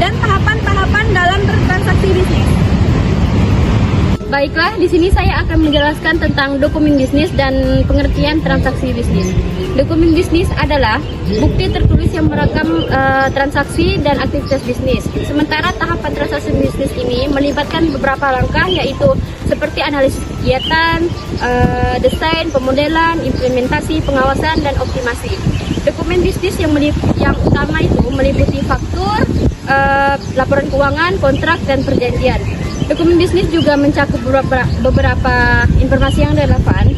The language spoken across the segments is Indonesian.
dan tahapan-tahapan dalam bertransaksi bisnis. Baiklah, di sini saya akan menjelaskan tentang dokumen bisnis dan pengertian transaksi bisnis. Dokumen bisnis adalah bukti tertulis yang merekam transaksi dan aktivitas bisnis. Sementara tahapan transaksi bisnis ini melibatkan beberapa langkah, yaitu seperti analisis kegiatan, desain, pemodelan, implementasi, pengawasan, dan optimasi. Dokumen bisnis yang utama itu meliputi faktur, laporan keuangan, kontrak, dan perjanjian. Dokumen bisnis juga mencakup beberapa informasi yang relevan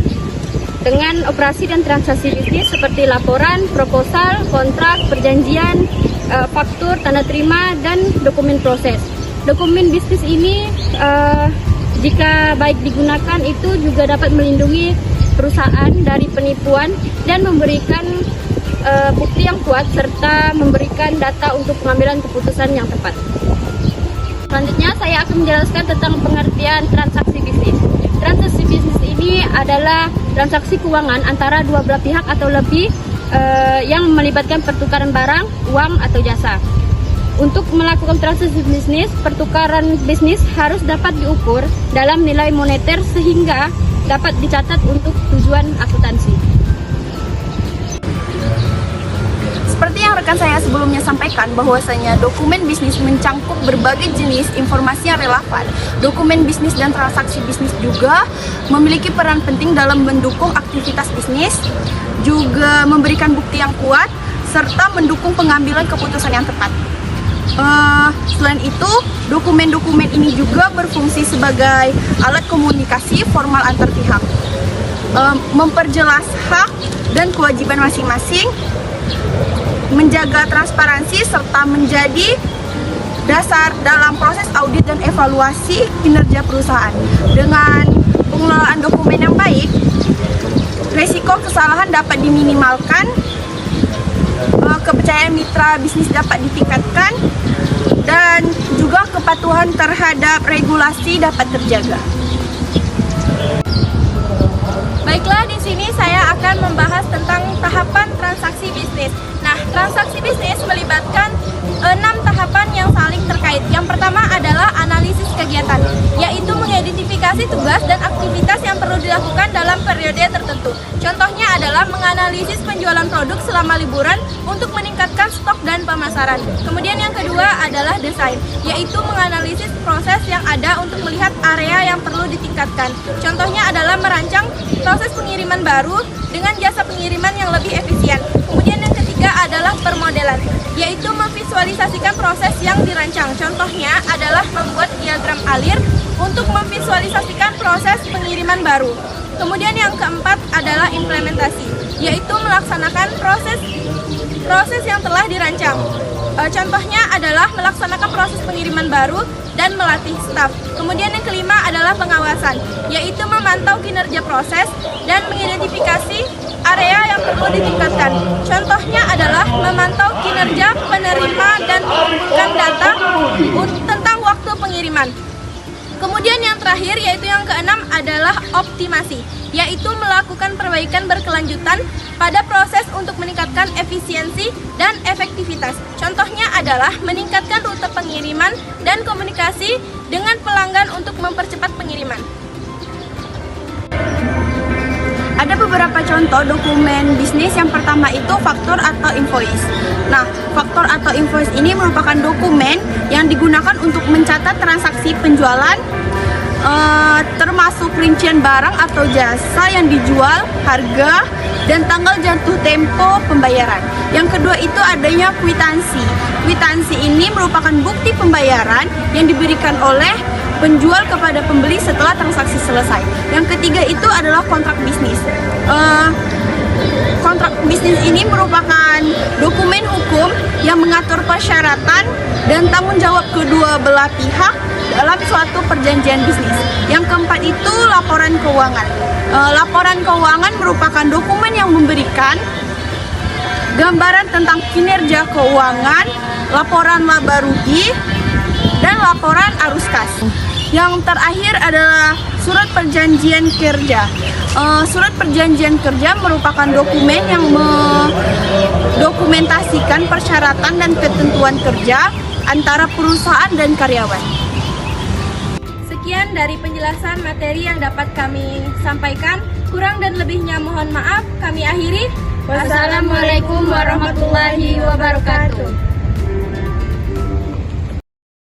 dengan operasi dan transaksi bisnis seperti laporan, proposal, kontrak, perjanjian, faktur, tanda terima, dan dokumen proses. Dokumen bisnis ini jika baik digunakan itu juga dapat melindungi perusahaan dari penipuan dan memberikan bukti yang kuat serta memberikan data untuk pengambilan keputusan yang tepat. Selanjutnya saya akan menjelaskan tentang pengertian transaksi bisnis. Transaksi bisnis ini adalah transaksi keuangan antara dua belah pihak atau lebih yang melibatkan pertukaran barang, uang, atau jasa. Untuk melakukan transaksi bisnis, pertukaran bisnis harus dapat diukur dalam nilai moneter sehingga dapat dicatat untuk tujuan akuntansi. Seperti yang rekan saya sebelumnya sampaikan, bahwasanya dokumen bisnis mencangkup berbagai jenis informasi yang relevan. Dokumen bisnis dan transaksi bisnis juga memiliki peran penting dalam mendukung aktivitas bisnis, juga memberikan bukti yang kuat, serta mendukung pengambilan keputusan yang tepat. Selain itu, dokumen-dokumen ini juga berfungsi sebagai alat komunikasi formal antar pihak, memperjelas hak dan kewajiban masing-masing, menjaga transparansi, serta menjadi dasar dalam proses audit dan evaluasi kinerja perusahaan. Dengan pengelolaan dokumen yang baik, resiko kesalahan dapat diminimalkan, kepercayaan mitra bisnis dapat ditingkatkan, dan juga kepatuhan terhadap regulasi dapat terjaga. Baiklah, di sini saya akan membahas tentang tahapan transaksi bisnis. Nah, transaksi bisnis melibatkan 6 tahapan yang saling terkait. Yang pertama adalah analisis kegiatan, yaitu mengidentifikasi tugas dan aktivitas yang perlu dilakukan dalam periode tertentu. Contohnya adalah menganalisis penjualan produk selama liburan untuk meningkatkan stok dan pemasaran. Kemudian yang kedua adalah desain, yaitu menganalisis proses yang ada untuk melihat area yang perlu ditingkatkan. Contohnya adalah merancang proses pengiriman baru dengan jasa pengiriman yang lebih efisien. Kemudian yang ketiga adalah permodelan, yaitu memvisualisasikan proses yang dirancang. Contohnya adalah membuat diagram alir untuk memvisualisasikan proses pengiriman baru. Kemudian yang keempat adalah implementasi, yaitu melaksanakan proses yang telah dirancang. Contohnya adalah melaksanakan proses pengiriman baru dan melatih staf. Kemudian yang kelima adalah pengawasan, yaitu memantau kinerja proses dan mengidentifikasi area yang perlu ditingkatkan. Contohnya adalah memantau kinerja penerima dan mengumpulkan data tentang waktu pengiriman. Kemudian yang terakhir, yaitu yang keenam, adalah optimasi, yaitu melakukan perbaikan berkelanjutan pada proses untuk meningkatkan efisiensi dan efektivitas. Contohnya adalah meningkatkan rute pengiriman dan komunikasi dengan pelanggan untuk mempercepat pengiriman. Ada beberapa contoh dokumen bisnis. Yang pertama itu faktur atau invoice. Nah, faktur atau invoice ini merupakan dokumen yang digunakan untuk mencatat transaksi penjualan, termasuk rincian barang atau jasa yang dijual, harga, dan tanggal jatuh tempo pembayaran. Yang kedua itu adanya kwitansi. Kwitansi ini merupakan bukti pembayaran yang diberikan oleh penjual kepada pembeli setelah transaksi selesai. Yang ketiga itu adalah kontrak bisnis. Kontrak bisnis ini merupakan dokumen hukum yang mengatur persyaratan dan tanggung jawab kedua belah pihak dalam suatu perjanjian bisnis. Yang keempat itu laporan keuangan. Laporan keuangan merupakan dokumen yang memberikan gambaran tentang kinerja keuangan, laporan laba rugi, dan laporan arus kas. Yang terakhir adalah surat perjanjian kerja. Surat perjanjian kerja merupakan dokumen yang mendokumentasikan persyaratan dan ketentuan kerja antara perusahaan dan karyawan. Sekian dari penjelasan materi yang dapat kami sampaikan. Kurang dan lebihnya mohon maaf. Kami akhiri. Wassalamualaikum warahmatullahi wabarakatuh.